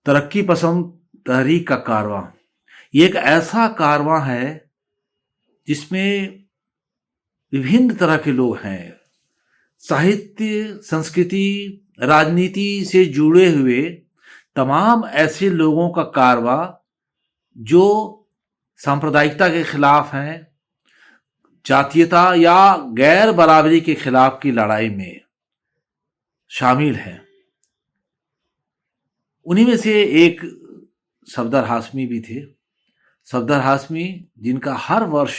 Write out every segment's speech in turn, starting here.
तरक्की पसंद तहरीक का कारवां ये एक ऐसा कारवां है जिसमें विभिन्न तरह के लोग हैं। साहित्य, संस्कृति, राजनीति से जुड़े हुए तमाम ऐसे लोगों का कारवां जो सांप्रदायिकता के खिलाफ हैं, जातीयता या गैर बराबरी के खिलाफ की लड़ाई में शामिल हैं। उन्हीं में से एक सफदर हाशमी भी थे। सफदर हाशमी जिनका हर वर्ष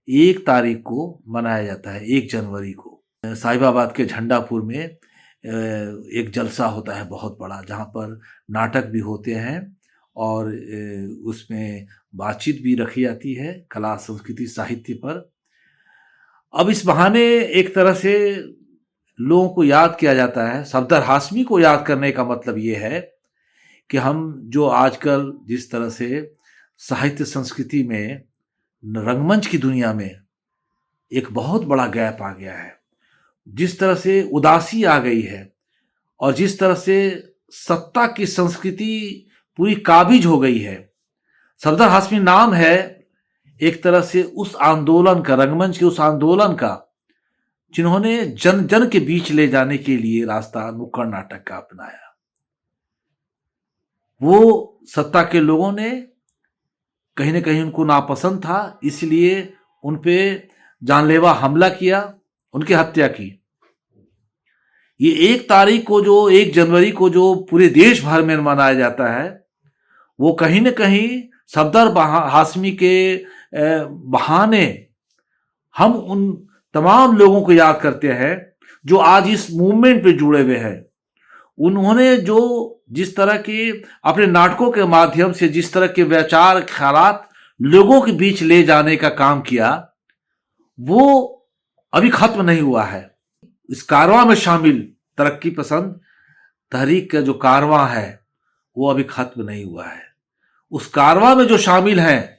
1 तारीख को मनाया जाता है, 1 जनवरी को। साहिबाबाद के झंडापुर में एक जलसा होता है बहुत बड़ा, जहाँ पर नाटक भी होते हैं और उसमें बातचीत भी रखी जाती है कला, संस्कृति, साहित्य पर। अब इस बहाने एक तरह से लोगों को याद किया जाता है। सफदर हाशमी को याद करने का मतलब ये है कि हम जो आजकल जिस तरह से साहित्य संस्कृति में, रंगमंच की दुनिया में एक बहुत बड़ा गैप आ गया है, जिस तरह से उदासी आ गई है और जिस तरह से सत्ता की संस्कृति पूरी काबिज हो गई है। सफदर हाशमी नाम है एक तरह से उस आंदोलन का, रंगमंच के उस आंदोलन का, जिन्होंने जन जन के बीच ले जाने के लिए रास्ता नुक्कड़ नाटक का अपनाया। वो सत्ता के लोगों ने कहीं ना कहीं उनको नापसंद था, इसलिए उन पे जानलेवा हमला किया, उनकी हत्या की। ये 1 तारीख को, जो 1 जनवरी को जो पूरे देश भर में मनाया जाता है, वो कहीं ना कहीं सफदर हाशमी के बहाने हम उन तमाम लोगों को याद करते हैं जो आज इस मूवमेंट पे जुड़े हुए हैं। उन्होंने जो जिस तरह के अपने नाटकों के माध्यम से जिस तरह के विचार, ख्यालात लोगों के बीच ले जाने का काम किया, वो अभी खत्म नहीं हुआ है। इस कारवां में शामिल तरक्की पसंद तहरीक का जो कारवां है वो अभी खत्म नहीं हुआ है। उस कारवां में जो शामिल हैं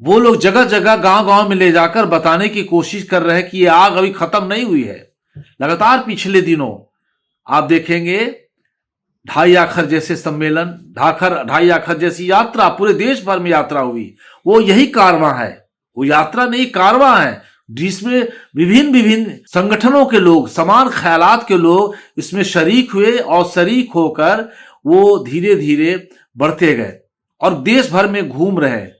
वो लोग जगह जगह, गांव गांव में ले जाकर बताने की कोशिश कर रहे हैं कि ये आग अभी खत्म नहीं हुई है। लगातार पिछले दिनों आप देखेंगे 2.5 आखर जैसे सम्मेलन, 2.5 आखर जैसी यात्रा पूरे देश भर में यात्रा हुई। वो यही कारवां है, वो यात्रा नहीं कारवां है, जिसमें विभिन्न विभिन्न संगठनों के लोग, समान ख्यालात के लोग इसमें शरीक हुए और शरीक होकर वो धीरे धीरे बढ़ते गए और देश भर में घूम रहे हैं।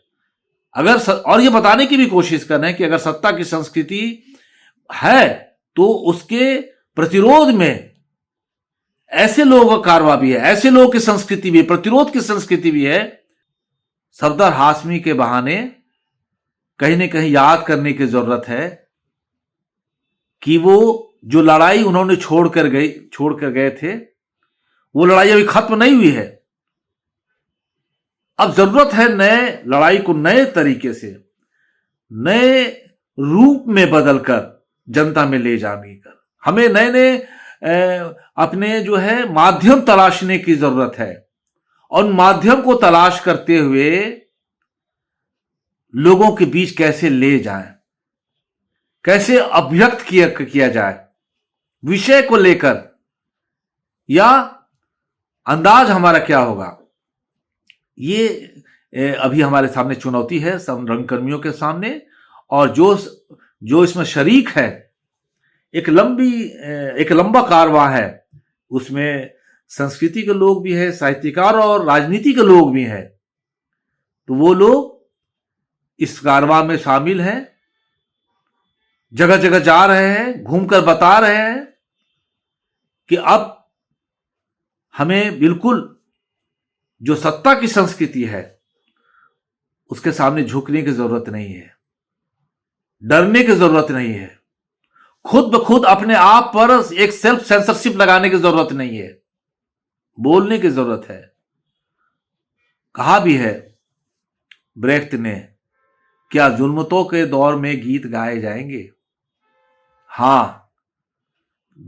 और ये बताने की भी कोशिश कर रहे हैं कि अगर सत्ता की संस्कृति है तो उसके प्रतिरोध में ऐसे लोगों का कारवां भी है, ऐसे लोगों की संस्कृति भी है, प्रतिरोध की संस्कृति भी है। सफदर हाशमी के बहाने कहीं ना कहीं याद करने की जरूरत है कि वो जो लड़ाई उन्होंने छोड़कर गए थे, वो लड़ाई अभी खत्म नहीं हुई है। अब जरूरत है नए लड़ाई को नए तरीके से, नए रूप में बदलकर जनता में ले जाने का हमें नए नए अपने जो है माध्यम तलाशने की जरूरत है। और उन माध्यम को तलाश करते हुए लोगों के बीच कैसे ले जाएं, कैसे अभिव्यक्त किया जाए विषय को लेकर, या अंदाज हमारा क्या होगा। ये अभी हमारे सामने चुनौती है सब रंगकर्मियों के सामने। और जो इसमें शरीक है, एक लंबा कारवां है, उसमें संस्कृति के लोग भी हैं, साहित्यकार और राजनीति के लोग भी हैं। तो वो लोग इस कारवां में शामिल हैं, जगह जगह जा रहे हैं, घूमकर बता रहे हैं कि अब हमें बिल्कुल जो सत्ता की संस्कृति है उसके सामने झुकने की जरूरत नहीं है, डरने की जरूरत नहीं है, खुद ब खुद अपने आप पर एक सेल्फ सेंसरशिप लगाने की जरूरत नहीं है, बोलने की जरूरत है। कहा भी है ब्रेख्त ने, क्या जुल्मतों के दौर में गीत गाए जाएंगे? हां,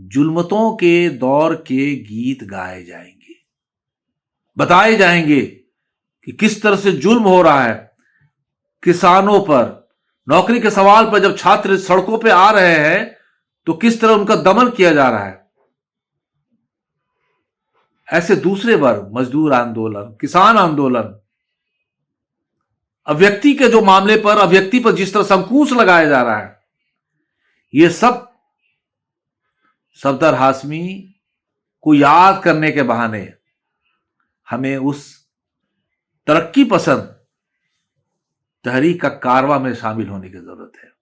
जुल्मतों के दौर के गीत गाए जाएंगे, बताए जाएंगे कि किस तरह से जुल्म हो रहा है किसानों पर। नौकरी के सवाल पर जब छात्र सड़कों पे आ रहे हैं तो किस तरह उनका दमन किया जा रहा है। ऐसे दूसरे वर्ग, मजदूर आंदोलन, किसान आंदोलन, अव्यक्ति के जो मामले पर, अव्यक्ति पर जिस तरह से अंकुश लगाया जा रहा है, ये सब सफदर हाशमी को याद करने के बहाने हमें उस तरक्की पसंद तहरीक का कारवां में शामिल होने की जरूरत है।